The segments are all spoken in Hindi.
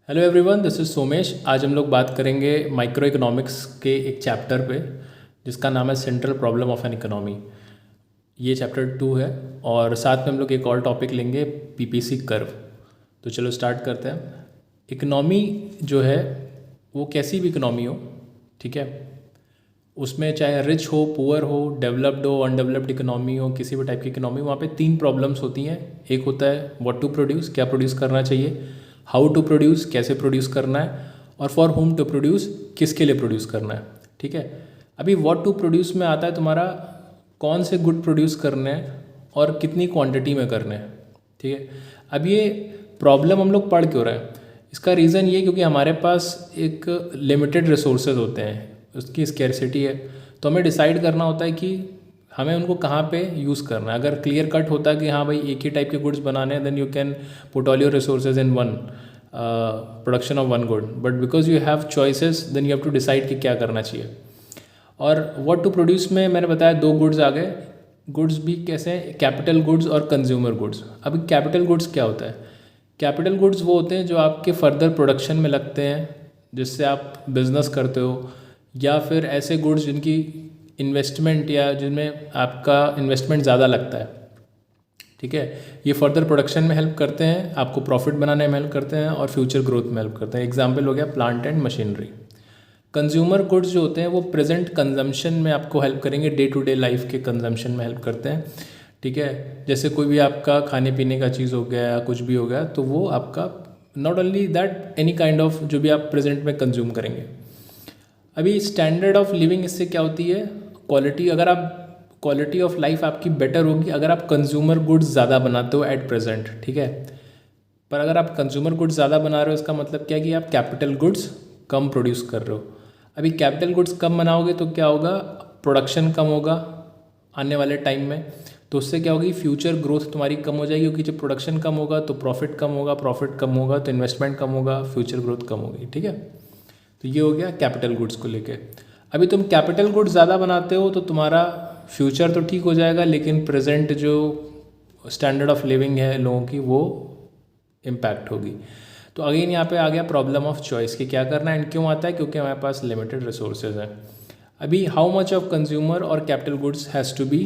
Hello everyone, this is Somesh. आज हम लोग बात करेंगे माइक्रो इकोनॉमिक्स के एक चैप्टर पे जिसका नाम है central problem of an economy. ये चैप्टर 2 है और साथ में हम लोग एक और टॉपिक लेंगे, पीपीसी कर्व। तो चलो स्टार्ट करते हैं। इकोनॉमी जो है वो कैसी भी इकोनॉमी हो, ठीक है, उसमें चाहे रिच हो, पुअर हो, डेवलप्ड हो, अनडेवलप्ड इकोनॉमी हो, किसी भी टाइप की इकोनॉमी, वहाँ पे तीन प्रॉब्लम्स होती हैं। एक होता है व्हाट टू प्रोड्यूस, क्या प्रोड्यूस करना चाहिए, हाउ टू प्रोड्यूस, कैसे प्रोड्यूस करना है, और फॉर होम टू प्रोड्यूस, किसके लिए प्रोड्यूस करना है। ठीक है, अभी व्हाट टू प्रोड्यूस में आता है तुम्हारा कौन से गुड प्रोड्यूस करने हैं और कितनी क्वांटिटी में करने हैं। ठीक है, अब ये प्रॉब्लम हम लोग पढ़ क्यों रहे हैं, इसका रीज़न ये क्योंकि हमारे पास एक लिमिटेड रिसोर्सेज होते हैं, उसकी स्कैरसिटी है। तो हमें डिसाइड करना होता है कि हमें उनको कहाँ पे यूज़ करना है। अगर क्लियर कट होता है कि हाँ भाई एक ही टाइप के गुड्स बनाने हैं, then you can put all your resources in one production of one good, but because you have choices then you have to decide कि क्या करना चाहिए। और व्हाट टू प्रोड्यूस में मैंने बताया दो गुड्स आ गए। गुड्स भी कैसे हैं, कैपिटल गुड्स और कंज्यूमर गुड्स। अभी कैपिटल गुड्स क्या होता है? कैपिटल गुड्स वो होते हैं जो आपके फर्दर प्रोडक्शन में लगते हैं, जिससे आप बिजनेस करते हो, या फिर ऐसे गुड्स जिनकी इन्वेस्टमेंट या जिनमें आपका इन्वेस्टमेंट ज़्यादा लगता है। ठीक है, ये फर्दर प्रोडक्शन में हेल्प करते हैं, आपको प्रॉफिट बनाने में हेल्प करते हैं और फ्यूचर ग्रोथ में हेल्प करते हैं। एग्जाम्पल हो गया plant and machinery. Consumer goods जो होते हैं वो प्रेजेंट कंजम्पशन में आपको हेल्प करेंगे, डे टू डे लाइफ के कंजम्पशन में हेल्प करते हैं। ठीक है, जैसे कोई भी आपका खाने पीने का चीज़ हो गया या कुछ भी हो गया, तो वो आपका not only that, any kind of जो भी आप प्रेजेंट में कंज्यूम करेंगे। अभी स्टैंडर्ड ऑफ लिविंग इससे क्या होती है, क्वालिटी। अगर आप क्वालिटी ऑफ लाइफ आपकी बेटर होगी अगर आप कंज्यूमर गुड्स ज़्यादा बनाते हो एट प्रेजेंट। ठीक है, पर अगर आप कंज्यूमर गुड्स ज़्यादा बना रहे हो, इसका मतलब क्या है कि आप कैपिटल गुड्स कम प्रोड्यूस कर रहे हो। अभी कैपिटल गुड्स कम बनाओगे तो क्या होगा, प्रोडक्शन कम होगा आने वाले टाइम में, तो उससे क्या होगी, फ्यूचर ग्रोथ तुम्हारी कम हो जाएगी, क्योंकि जब प्रोडक्शन कम होगा तो प्रॉफिट कम होगा, प्रॉफिट कम होगा तो इन्वेस्टमेंट कम होगा, फ्यूचर ग्रोथ कम होगी। ठीक है, तो ये हो गया कैपिटल गुड्स को लेके। अभी तुम कैपिटल गुड्स ज़्यादा बनाते हो तो तुम्हारा फ्यूचर तो ठीक हो जाएगा, लेकिन प्रेजेंट जो स्टैंडर्ड ऑफ लिविंग है लोगों की वो इम्पैक्ट होगी। तो अगेन यहाँ पे आ गया प्रॉब्लम ऑफ चॉइस कि क्या करना है। एंड क्यों आता है, क्योंकि हमारे पास लिमिटेड रिसोर्सेज हैं। अभी हाउ मच ऑफ कंज्यूमर और capital goods has to be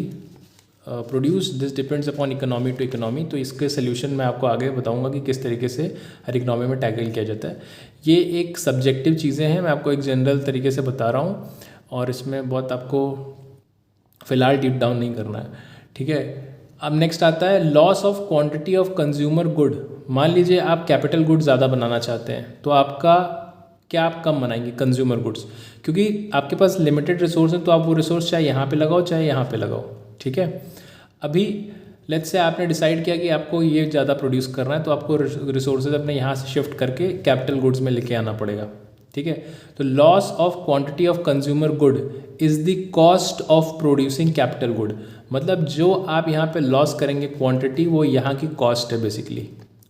produce, this depends upon economy to economy. तो इसके सोल्यूशन मैं आपको आगे बताऊंगा कि किस तरीके से हर इकोनॉमी में टैकल किया जाता है। ये एक सब्जेक्टिव चीज़ें हैं, मैं आपको एक जनरल तरीके से बता रहा हूँ और इसमें बहुत आपको फ़िलहाल डीप डाउन नहीं करना है। ठीक है, अब नेक्स्ट आता है loss of quantity of consumer good. मान लीजिए आप कैपिटल गुड ज़्यादा बनाना चाहते हैं, तो आपका क्या आप कम बनाएंगे कंज्यूमर गुड्स, क्योंकि आपके पास लिमिटेड रिसोर्स है, तो आप वो रिसोर्स चाहे यहाँ पे लगाओ चाहे यहाँ पे लगाओ। ठीक है, अभी लेट्स से आपने डिसाइड किया कि आपको ये ज़्यादा प्रोड्यूस करना है, तो आपको रिसोर्सेज अपने यहाँ से शिफ्ट करके कैपिटल गुड्स में लेके आना पड़ेगा। ठीक है, तो loss of quantity of consumer good is the cost of producing capital good. मतलब जो आप यहाँ पे लॉस करेंगे क्वांटिटी, वो यहाँ की कॉस्ट है बेसिकली।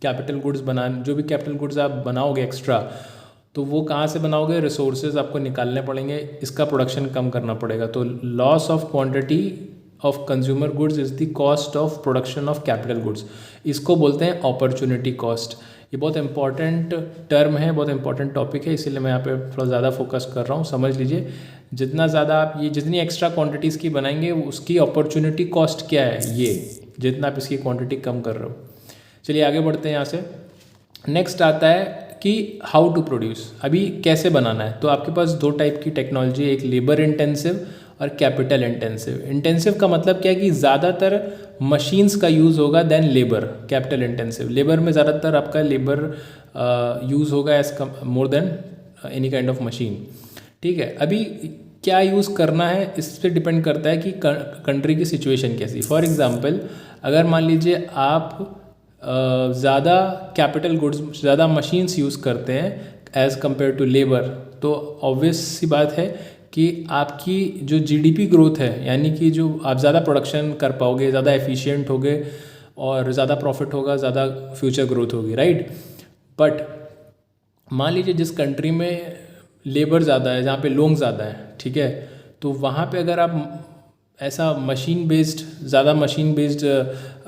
कैपिटल गुड्स बनाने, जो भी कैपिटल गुड्स आप बनाओगे एक्स्ट्रा, तो वो कहाँ से बनाओगे, रिसोर्सेज आपको निकालने पड़ेंगे, इसका प्रोडक्शन कम करना पड़ेगा। तो loss of quantity of consumer goods is the cost of production of capital goods. इसको बोलते हैं अपॉर्चुनिटी कॉस्ट। ये बहुत इंपॉर्टेंट टर्म है, बहुत इंपॉर्टेंट टॉपिक है, इसीलिए मैं यहाँ पे थोड़ा ज़्यादा फोकस कर रहा हूँ। समझ लीजिए, जितना ज़्यादा आप ये जितनी एक्स्ट्रा क्वांटिटीज़ की बनाएंगे उसकी अपॉर्चुनिटी कॉस्ट क्या है, ये जितना आप इसकी क्वांटिटी कम कर रहे हो। चलिए आगे बढ़ते हैं यहाँ से। नेक्स्ट आता है कि हाउ टू प्रोड्यूस। अभी कैसे बनाना है, तो आपके पास दो टाइप की टेक्नोलॉजी है, एक लेबर इंटेंसिव और कैपिटल इंटेंसिव। इंटेंसिव का मतलब क्या है कि ज़्यादातर मशीन्स का यूज़ होगा than labour. Capital intensive, labour में ज़्यादातर आपका लेबर यूज़ होगा as more than any kind of machine. ठीक है, अभी क्या यूज़ करना है इस पर डिपेंड करता है कि कंट्री की सिचुएशन कैसी। फॉर एग्जांपल, अगर मान लीजिए आप ज़्यादा कैपिटल गुड्स, ज़्यादा मशीन्स यूज़ करते हैं एज़ कम्पेयर टू लेबर, तो ऑब्वियस सी बात है कि आपकी जो जीडीपी ग्रोथ है, यानी कि जो आप ज़्यादा प्रोडक्शन कर पाओगे, ज़्यादा एफिशिएंट होगे और ज़्यादा प्रॉफिट होगा, ज़्यादा फ्यूचर ग्रोथ होगी, राइट। बट मान लीजिए जिस कंट्री में लेबर ज़्यादा है, जहाँ पे लोग ज़्यादा है, ठीक है, तो वहाँ पे अगर आप ऐसा मशीन बेस्ड, ज़्यादा मशीन बेस्ड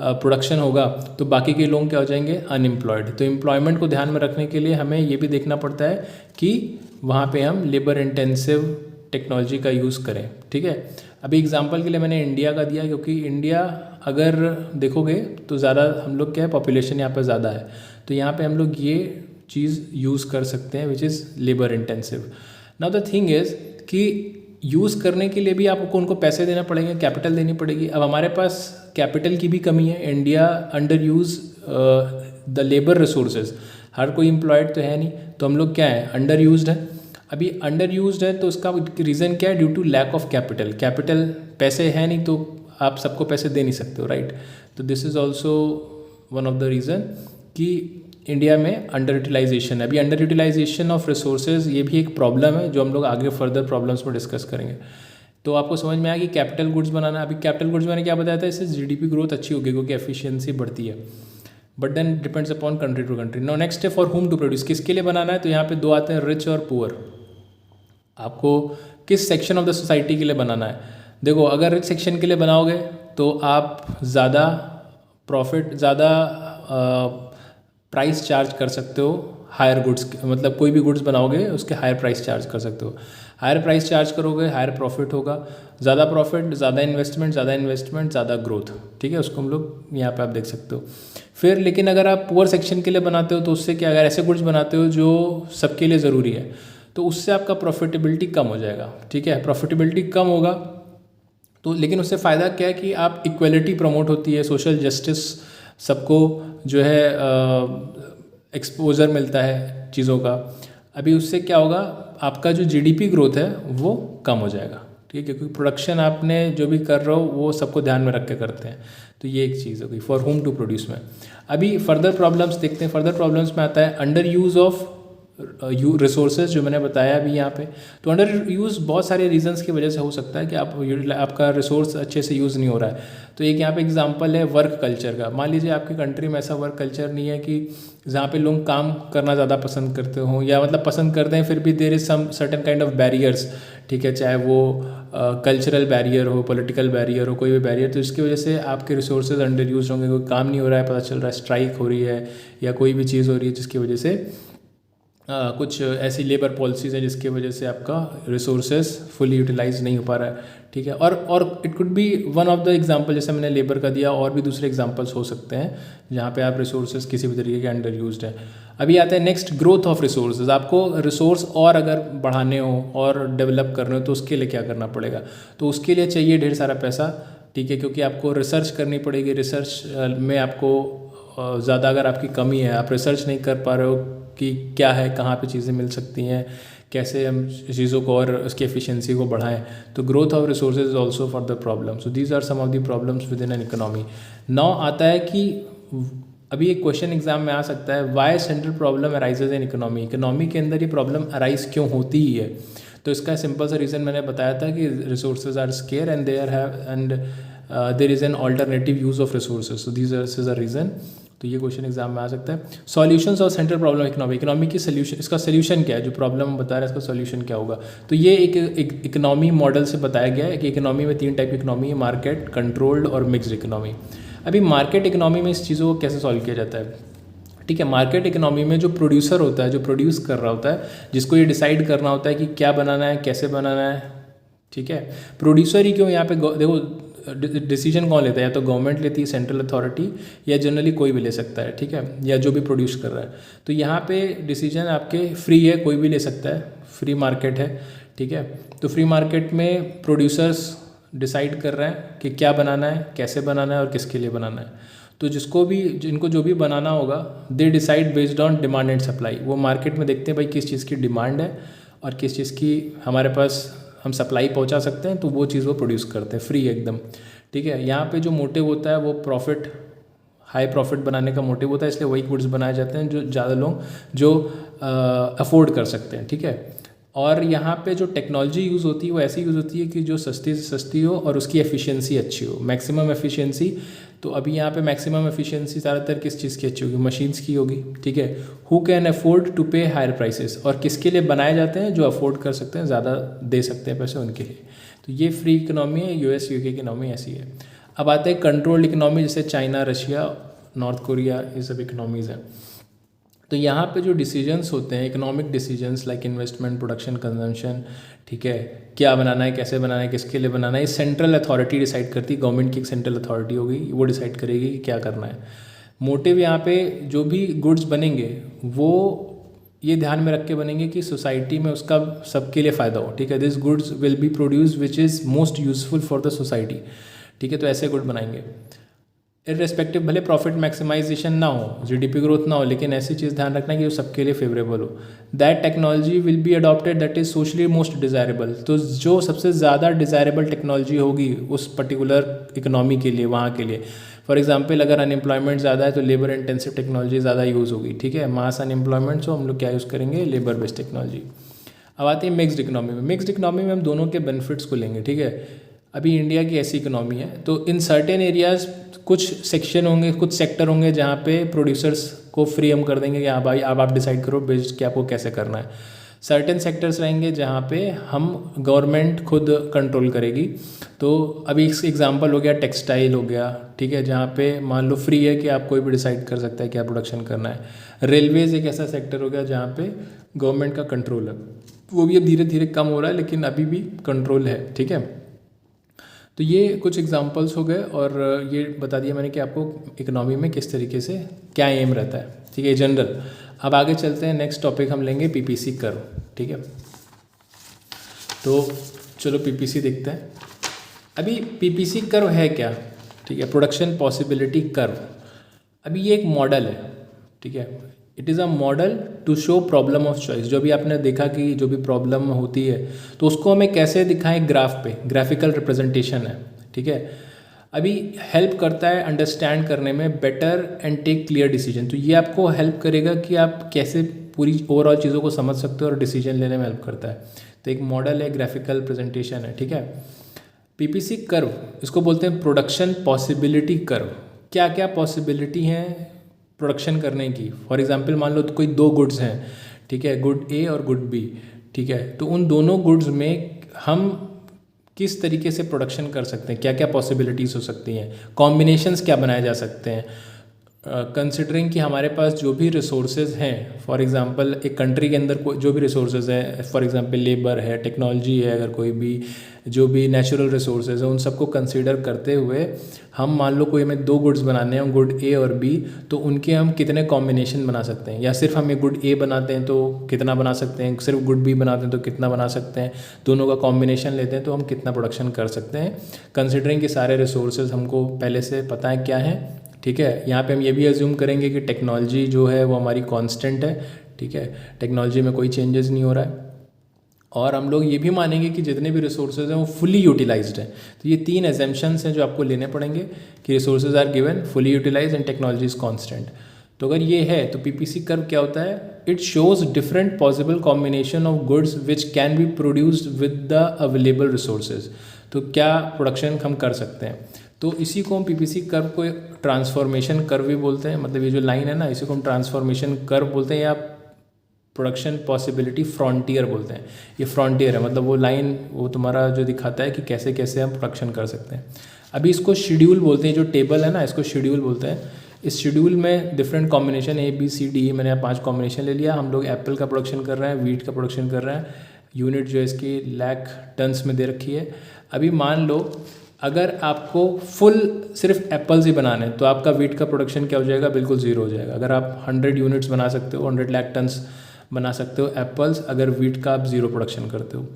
प्रोडक्शन होगा तो बाकी के लोग क्या हो जाएंगे, अनएम्प्लॉयड। तो एम्प्लॉयमेंट को ध्यान में रखने के लिए हमें ये भी देखना पड़ता है कि वहाँ पे हम लेबर इंटेंसिव टेक्नोलॉजी का यूज़ करें, ठीक है। अभी एग्जांपल के लिए मैंने इंडिया का दिया, क्योंकि इंडिया अगर देखोगे तो ज़्यादा हम लोग क्या है, पॉपुलेशन यहाँ पर ज़्यादा है, तो यहाँ पे हम लोग ये चीज़ यूज़ कर सकते हैं which is labour intensive. Now the thing is कि यूज़ करने के लिए भी आपको उनको पैसे देना पड़ेंगे, कैपिटल देनी पड़ेगी। अब हमारे पास कैपिटल की भी कमी है, India under use the labour resources, हर कोई एम्प्लॉयड तो है नहीं, तो हम लोग क्या है, अंडर यूज्ड है। अभी अंडर यूज्ड है तो उसका रीज़न क्या है, due to lack of capital. Capital पैसे है नहीं तो आप सबको पैसे दे नहीं सकते हो, राइट। तो this is also one of the reason कि इंडिया में अंडर यूटिलाइजेशन है। अभी अंडर यूटिलाइजेशन ऑफ रिसोर्सेज ये भी एक प्रॉब्लम है जो हम लोग आगे फर्दर प्रॉब्लम्स में डिस्कस करेंगे। तो आपको समझ में आया कि कैपिटल गुड्स बनाना। अभी कैपिटल गुड्स मैंने क्या बताया था, इससे जीडीपी ग्रोथ अच्छी होगी क्योंकि एफिशिएंसी बढ़ती है, but then depends upon country to country. No next है फॉर होम टू प्रोड्यूस, किसके लिए बनाना है, तो यहाँ पे दो आते हैं, रिच और पुअर। आपको किस सेक्शन ऑफ द सोसाइटी के लिए बनाना है। देखो अगर रिच सेक्शन के लिए बनाओगे तो आप ज़्यादा प्रॉफिट, ज़्यादा प्राइस चार्ज कर सकते हो हायर गुड्स, मतलब कोई भी गुड्स बनाओगे उसके हायर प्राइस चार्ज कर सकते हो। हायर प्राइस चार्ज करोगे हायर प्रॉफिट होगा, ज़्यादा प्रॉफिट, ज़्यादा इन्वेस्टमेंट, ज़्यादा इन्वेस्टमेंट, ज़्यादा ग्रोथ, ठीक है। उसको हम लोग यहाँ पे आप देख सकते हो। फिर लेकिन अगर आप पुअर सेक्शन के लिए बनाते हो तो उससे क्या, अगर ऐसे गुड्स बनाते हो जो सबके लिए ज़रूरी है तो उससे आपका प्रॉफिटेबिलिटी कम हो जाएगा, ठीक है। प्रॉफिटेबिलिटी कम होगा तो, लेकिन उससे फ़ायदा क्या है कि आप इक्वलिटी प्रमोट होती है, सोशल जस्टिस, सबको जो है एक्सपोजर मिलता है चीज़ों का। अभी उससे क्या होगा, आपका जो जीडीपी ग्रोथ है वो कम हो जाएगा, ठीक है, क्योंकि प्रोडक्शन आपने जो भी कर रहे हो वो सबको ध्यान में रख के करते हैं। तो ये एक चीज़ हो गई फॉर होम टू प्रोड्यूस में। अभी फर्दर प्रॉब्लम्स देखते हैं। फर्दर प्रॉब्लम्स में आता है अंडर यूज़ ऑफ रिसोर्सेज, जो मैंने बताया अभी यहाँ पे। तो अंडर यूज़ बहुत सारे रीजंस की वजह से हो सकता है कि आपका रिसोर्स अच्छे से यूज़ नहीं हो रहा है। तो एक यहाँ पे एग्जांपल है वर्क कल्चर का। मान लीजिए आपकी कंट्री में ऐसा वर्क कल्चर नहीं है कि जहाँ पे लोग काम करना ज़्यादा पसंद करते हों, या मतलब पसंद करते हैं फिर भी there is some certain kind of barriers, ठीक है, चाहे वो कल्चरल बैरियर हो, पॉलिटिकल बैरियर हो, कोई भी बैरियर। तो इसकी वजह से आपके रिसोर्सेज अंडर यूज होंगे, कोई काम नहीं हो रहा है, पता चल रहा है स्ट्राइक हो रही है या कोई भी चीज़ हो रही है जिसकी वजह से कुछ ऐसी लेबर पॉलिसीज़ हैं जिसकी वजह से आपका रिसोर्सेज फुली यूटिलाइज नहीं हो पा रहा है, ठीक है। और it could be one of the example, जैसे मैंने लेबर का दिया, और भी दूसरे एग्जांपल्स हो सकते हैं जहाँ पे आप रिसोर्सेज किसी भी तरीके के अंडर यूज्ड है। अभी आता है नेक्स्ट, ग्रोथ ऑफ रिसोर्सेज। आपको रिसोर्स और अगर बढ़ाने हो और डेवलप करने हो तो उसके लिए क्या करना पड़ेगा, तो उसके लिए चाहिए ढेर सारा पैसा, ठीक है, क्योंकि आपको रिसर्च करनी पड़ेगी। रिसर्च में आपको ज़्यादा अगर आपकी कमी है, आप रिसर्च नहीं कर पा रहे हो कि क्या है, कहाँ पे चीज़ें मिल सकती हैं, कैसे हम चीज़ों को और उसकी एफिशिएंसी को बढ़ाएं, तो growth of resources is also for the problem. So these are some of the problems within an economy. Now आता है कि अभी एक क्वेश्चन एग्जाम में आ सकता है, why central problem arises in economy. Economy के अंदर ये प्रॉब्लम अराइज क्यों होती ही है, तो इसका सिंपल सा रीज़न मैंने बताया था कि resources are scarce and there is an alternative use of resources, so these is a reason. तो ये क्वेश्चन एग्जाम में आ सकता है। Solutions of central problem economy. Economy की सोल्यूशन, इसका सोल्यूशन क्या है, जो प्रॉब्लम हम बता रहे हैं इसका सोल्यूशन क्या होगा। तो ये एक इकोनॉमी मॉडल से बताया गया है कि इकोनॉमी में 3 टाइप की इकोनॉमी है, मार्केट, कंट्रोल्ड और मिक्स्ड इकोनॉमी। अभी मार्केट इकोनॉमी में इस चीज़ों को कैसे सॉल्व किया जाता है, ठीक है। मार्केट इकोनॉमी में जो प्रोड्यूसर होता है, जो प्रोड्यूस कर रहा होता है, जिसको ये डिसाइड करना होता है कि क्या बनाना है, कैसे बनाना है, ठीक है। प्रोड्यूसर ही क्यों, यहाँ पे देखो डिसीजन कौन लेता है, या तो गवर्नमेंट लेती है, सेंट्रल अथॉरिटी, या जनरली कोई भी ले सकता है, ठीक है, या जो भी प्रोड्यूस कर रहा है। तो यहाँ पे डिसीजन आपके फ्री है, कोई भी ले सकता है, फ्री मार्केट है, ठीक है। तो फ्री मार्केट में प्रोड्यूसर्स डिसाइड कर रहे हैं कि क्या बनाना है, कैसे बनाना है और किसके लिए बनाना है। तो जिनको जो भी बनाना होगा, they decide based on demand and supply. वो मार्केट में देखते हैं भाई किस चीज़ की डिमांड है और किस चीज़ की हमारे पास हम सप्लाई पहुंचा सकते हैं, तो वो चीज़ वो प्रोड्यूस करते हैं फ्री एकदम, ठीक है। यहाँ पे जो मोटिव होता है वो प्रॉफिट, हाई प्रॉफिट बनाने का मोटिव होता है, इसलिए वही गुड्स बनाए जाते हैं जो ज़्यादा लोग जो अफोर्ड कर सकते हैं, ठीक है। और यहाँ पे जो टेक्नोलॉजी यूज़ होती है वो ऐसी यूज़ होती है कि जो सस्ती से सस्ती हो और उसकी एफिशिएंसी अच्छी हो, मैक्सिमम एफिशिएंसी। तो अभी यहाँ पे मैक्सिमम एफिशिएंसी ज़्यादातर किस चीज़ की अच्छी होगी, मशीन्स की होगी, ठीक है। हु कैन अफोर्ड टू पे हायर प्राइसेस, और किसके लिए बनाए जाते हैं, जो अफोर्ड कर सकते हैं, ज़्यादा दे सकते हैं पैसे, उनके लिए। तो ये फ्री इकोनॉमी है, यूएस यूके की इकोनॉमी ऐसी है। अब आते हैं कंट्रोल्ड इकोनॉमी, जैसे चाइना, रशिया, नॉर्थ कोरिया, ये सब इकोनॉमीज़ हैं। तो यहाँ पे जो डिसीजंस होते हैं, economic decisions like investment, production, consumption, ठीक है, क्या बनाना है, कैसे बनाना है, किसके लिए बनाना है, ये सेंट्रल अथॉरिटी डिसाइड करती है। गवर्नमेंट की एक सेंट्रल अथॉरिटी होगी, वो डिसाइड करेगी कि क्या करना है। मोटिव यहाँ पे जो भी गुड्स बनेंगे वो ये ध्यान में रख के बनेंगे कि सोसाइटी में उसका सबके लिए फ़ायदा हो, ठीक है। This goods will be produce which is most useful for the society, ठीक है। तो ऐसे गुड बनाएंगे, इररेस्पेक्टिव भले प्रॉफिट मैक्सिमाइजेशन ना हो, जीडीपी ग्रोथ ना हो, लेकिन ऐसी चीज़ ध्यान रखना कि वो सबके लिए फेवरेबल हो। That technology will be adopted that is socially most desirable, तो जो सबसे ज़्यादा डिज़ायरेबल टेक्नोलॉजी होगी उस पर्टिकुलर इकोनॉमी के लिए, वहाँ के लिए। फॉर एग्जांपल अगर अनएम्प्लॉयमेंट ज़्यादा है तो लेबर इंटेंसिव टेक्नोलॉजी ज़्यादा यूज़ होगी, ठीक है। मास अनएम्प्लॉयमेंट, सो हम लोग क्या यूज़ करेंगे, लेबर बेस्ड टेक्नोलॉजी। अब आती है मिक्स्ड इकोनॉमी में। मिक्स्ड इकोनॉमी में हम दोनों के बेनिफिट्स को लेंगे, ठीक है। अभी इंडिया की ऐसी इकोनॉमी है, तो इन सर्टेन एरियाज़ कुछ सेक्शन होंगे, कुछ सेक्टर होंगे जहाँ पे प्रोड्यूसर्स को फ्री हम कर देंगे कि हाँ भाई अब आप डिसाइड करो बेस्ड कि आपको कैसे करना है। सर्टेन सेक्टर्स रहेंगे जहाँ पे हम गवर्नमेंट खुद कंट्रोल करेगी। तो अभी इस एग्जांपल हो गया टेक्सटाइल हो गया, ठीक है, जहाँ पे मान लो फ्री है कि आप कोई भी डिसाइड कर सकता है क्या प्रोडक्शन करना है। रेलवेज़ एक ऐसा सेक्टर हो गया जहाँ पे गवर्नमेंट का कंट्रोल है, वो भी अब धीरे धीरे कम हो रहा है लेकिन अभी भी कंट्रोल है, ठीक है। तो ये कुछ एग्जांपल्स हो गए और ये बता दिया मैंने कि आपको इकोनॉमी में किस तरीके से क्या एम रहता है, ठीक है, जनरल। अब आगे चलते हैं, नेक्स्ट टॉपिक हम लेंगे पीपीसी कर्व, ठीक है। तो चलो पीपीसी देखते हैं। अभी पीपीसी कर्व है क्या, ठीक है, प्रोडक्शन पॉसिबिलिटी कर्व। अभी ये एक मॉडल है, ठीक है। It is a model to show problem of choice. जो भी आपने देखा कि जो भी प्रॉब्लम होती है तो उसको हमें कैसे दिखाएं, ग्राफ पे, ग्राफिकल रिप्रेजेंटेशन है, ठीक है। अभी हेल्प करता है अंडरस्टैंड करने में, better and take clear decision. तो ये आपको हेल्प करेगा कि आप कैसे पूरी ओवरऑल चीज़ों को समझ सकते हो और डिसीजन लेने में हेल्प करता है। तो एक मॉडल है, ग्राफिकल प्रेजेंटेशन है, ठीक है। पीपीसी कर्व इसको बोलते हैं प्रोडक्शन पॉसिबिलिटी कर्व। क्या क्या पॉसिबिलिटी हैं प्रोडक्शन करने की। फॉर एग्जांपल मान लो तो कोई दो गुड्स हैं, ठीक है, गुड ए और गुड बी, ठीक है। तो उन दोनों गुड्स में हम किस तरीके से प्रोडक्शन कर सकते हैं, क्या क्या पॉसिबिलिटीज़ हो सकती हैं, कॉम्बिनेशंस क्या बनाए जा सकते हैं, कंसिडरिंग कि हमारे पास जो भी रिसोर्सेज हैं। फॉर एग्जांपल एक कंट्री के अंदर जो भी रिसोर्सेज हैं, फॉर एग्जांपल लेबर है, टेक्नोलॉजी है, अगर कोई भी जो भी नेचुरल रिसोर्सेज हैं उन सबको कंसीडर करते हुए हम मान लो कोई हमें दो गुड्स बनाने हैं, गुड ए और बी, तो उनके हम कितने कॉम्बिनेशन बना सकते हैं, या सिर्फ हम एक गुड ए बनाते हैं तो कितना बना सकते हैं, सिर्फ गुड बी बनाते हैं तो कितना बना सकते हैं, दोनों का कॉम्बिनेशन लेते हैं तो हम कितना प्रोडक्शन कर सकते हैं, कंसिडरिंग कि सारे रिसोर्सेज हमको पहले से पता है क्या है, ठीक है। यहाँ पे हम ये भी एज्यूम करेंगे कि टेक्नोलॉजी जो है वो हमारी कांस्टेंट है, ठीक है, टेक्नोलॉजी में कोई चेंजेस नहीं हो रहा है। और हम लोग ये भी मानेंगे कि जितने भी रिसोर्सेज हैं वो फुली यूटिलाइज्ड हैं। तो ये तीन एजम्पशंस हैं जो आपको लेने पड़ेंगे कि resources are given, fully utilize and technology is constant. तो अगर ये है तो पीपीसी कर्व क्या होता है, it shows different possible combination of goods which can be produced with the available resources. तो क्या प्रोडक्शन हम कर सकते हैं, तो इसी को हम पीपीसी कर्व को ट्रांसफॉर्मेशन कर्व भी बोलते हैं। मतलब ये जो लाइन है ना, इसी को हम ट्रांसफॉर्मेशन कर्व बोलते हैं या प्रोडक्शन पॉसिबिलिटी फ्रंटियर बोलते हैं। ये फ्रंटियर है, मतलब वो लाइन वो तुम्हारा जो दिखाता है कि कैसे कैसे हम प्रोडक्शन कर सकते हैं। अभी इसको शेड्यूल बोलते हैं, जो टेबल है ना इसको शेड्यूल बोलते हैं। इस शेड्यूल में different combination A B C D, मैंने यहाँ 5 कॉम्बिनेशन ले लिया। हम लोग एप्पल का प्रोडक्शन कर रहे हैं, वीट का प्रोडक्शन कर रहे हैं, यूनिट जो है इसकी लाख टन्स में दे रखी है। अभी मान लो अगर आपको फुल सिर्फ एप्पल्स ही बनाने हैं तो आपका वीट का प्रोडक्शन क्या हो जाएगा, बिल्कुल ज़ीरो हो जाएगा। अगर आप 100 यूनिट्स बना सकते हो, 100 लाख टन्स बना सकते हो एप्पल्स, अगर वीट का आप ज़ीरो प्रोडक्शन करते हो।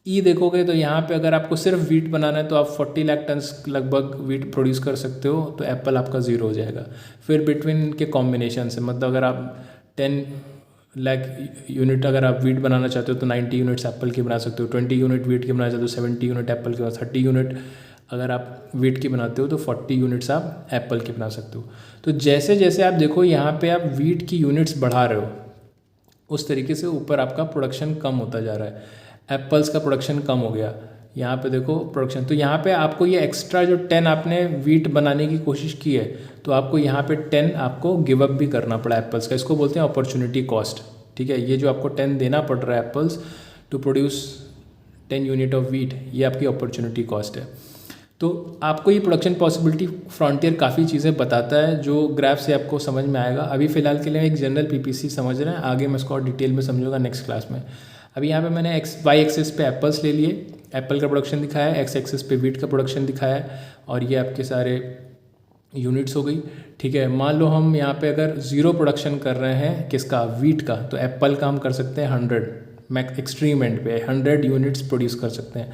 ई देखोगे तो यहाँ पे अगर आपको सिर्फ वीट बनाना है तो आप 40 लाख टन्स लगभग वीट प्रोड्यूस कर सकते हो, तो एप्पल आपका ज़ीरो हो जाएगा। फिर बिटवीन के कॉम्बिनेशन से, मतलब अगर आप 10 लाख यूनिट अगर आप वीट बनाना चाहते हो तो 90 यूनिट्स एप्पल की बना सकते हो, 20 यूनिट वीट की बनाना चाहते हो 70 यूनिट एप्पल के, 30 यूनिट अगर आप वीट की बनाते हो तो 40 यूनिट्स आप एप्पल की बना सकते हो। तो जैसे जैसे आप देखो यहाँ पे आप वीट की यूनिट्स बढ़ा रहे हो उस तरीके से ऊपर आपका प्रोडक्शन कम होता जा रहा है। एप्पल्स का प्रोडक्शन कम हो गया, यहाँ पे देखो प्रोडक्शन, तो यहाँ पे आपको ये एक्स्ट्रा जो 10 आपने वीट बनाने की कोशिश की है तो आपको यहाँ पे 10 आपको गिव अप भी करना पड़ा एप्पल्स का। इसको बोलते हैं अपॉर्चुनिटी कॉस्ट, ठीक है। ये जो आपको 10 देना पड़ रहा है apples to produce 10 unit of wheat, ये आपकी अपॉर्चुनिटी कॉस्ट है। तो आपको ये प्रोडक्शन पॉसिबिलिटी फ्रंटियर काफ़ी चीज़ें बताता है जो ग्राफ से आपको समझ में आएगा। अभी फ़िलहाल के लिए एक जनरल पीपीसी समझ रहे हैं, आगे मैं इसको और डिटेल में समझूंगा नेक्स्ट क्लास में। अभी यहाँ पे मैंने वाई एक्सिस पे एप्पल्स ले लिए, एप्पल का प्रोडक्शन दिखाया है, एक्स एक्सिस पे वीट का प्रोडक्शन दिखाया है, और ये आपके सारे यूनिट्स हो गई। ठीक है, मान लो हम यहाँ पे अगर ज़ीरो प्रोडक्शन कर रहे हैं किसका, वीट का, तो एप्पल का हम कर सकते हैं 100, मैक्स एक्सट्रीम एंड पे 100 यूनिट्स प्रोड्यूस कर सकते हैं।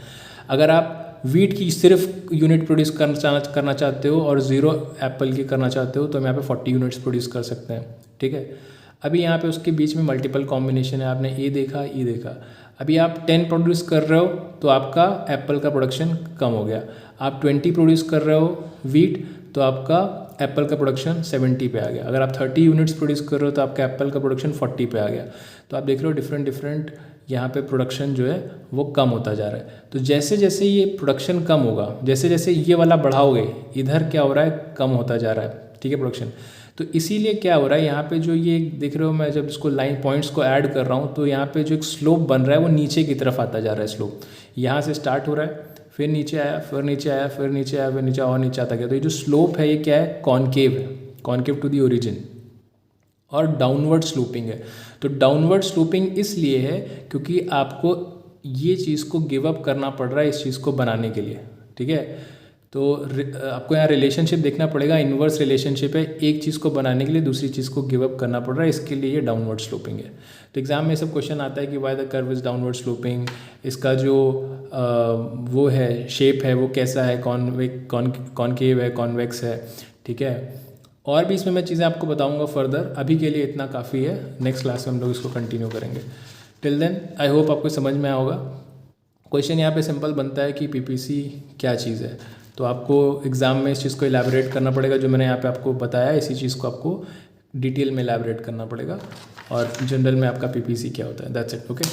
अगर आप वीट की सिर्फ यूनिट प्रोड्यूस करना चाहते हो और ज़ीरो एप्पल की करना चाहते हो तो हम यहाँ पे 40 यूनिट्स प्रोड्यूस कर सकते हैं। ठीक है, अभी यहाँ पे उसके बीच में मल्टीपल कॉम्बिनेशन है, आपने ए देखा, ई देखा। अभी आप 10 प्रोड्यूस कर रहे हो तो आपका एप्पल का प्रोडक्शन कम हो गया। आप 20 प्रोड्यूस कर रहे हो वीट तो आपका एप्पल का प्रोडक्शन 70 पे आ गया। अगर आप 30 यूनिट्स प्रोड्यूस कर रहे हो तो आपका एप्पल का प्रोडक्शन 40 पे आ गया। तो आप देख रहे हो डिफरेंट यहाँ पे प्रोडक्शन जो है वो कम होता जा रहा है। तो जैसे जैसे ये प्रोडक्शन कम होगा, जैसे जैसे ये वाला बढ़ाओगे, इधर क्या हो रहा है, कम होता जा रहा है। ठीक है, प्रोडक्शन। तो इसीलिए क्या हो रहा है, यहाँ पे जो ये देख रहे हो, मैं जब इसको लाइन पॉइंट्स को ऐड कर रहा हूँ तो यहाँ पे जो एक स्लोप बन रहा है वो नीचे की तरफ आता जा रहा है। स्लोप यहाँ से स्टार्ट हो रहा है, फिर नीचे आया, फिर नीचे आया, फिर नीचे आया, फिर नीचे और नीचे आता गया। तो ये जो स्लोप है ये क्या है, कॉनकेव है, कॉनकेव टू दी ओरिजिन, और डाउनवर्ड स्लूपिंग है। तो डाउनवर्ड स्लूपिंग इसलिए है क्योंकि आपको ये चीज़ को गिव अप करना पड़ रहा है इस चीज़ को बनाने के लिए। ठीक है, तो आपको यहाँ रिलेशनशिप देखना पड़ेगा, इन्वर्स रिलेशनशिप है, एक चीज़ को बनाने के लिए दूसरी चीज़ को गिव अप करना पड़ रहा है, इसके लिए ये डाउनवर्ड स्लोपिंग है। तो एग्जाम में सब क्वेश्चन आता है कि why the curve is downward sloping, इसका जो वो है शेप है वो कैसा है, कॉनकेव है, कॉन्वेक्स है। ठीक है, और भी इसमें मैं चीज़ें आपको बताऊंगा फर्दर, अभी के लिए इतना काफ़ी है, नेक्स्ट क्लास में हम लोग इसको कंटिन्यू करेंगे। टिल देन आई होप आपको समझ में आया होगा। क्वेश्चन यहाँ पे सिंपल बनता है कि पीपीसी क्या चीज़ है, तो आपको एग्ज़ाम में इस चीज़ को इलैबोरेट करना पड़ेगा, जो मैंने यहाँ पे आपको बताया इसी चीज़ को आपको डिटेल में इलैबोरेट करना पड़ेगा, और जनरल में आपका पीपीसी क्या होता है। That's it, okay.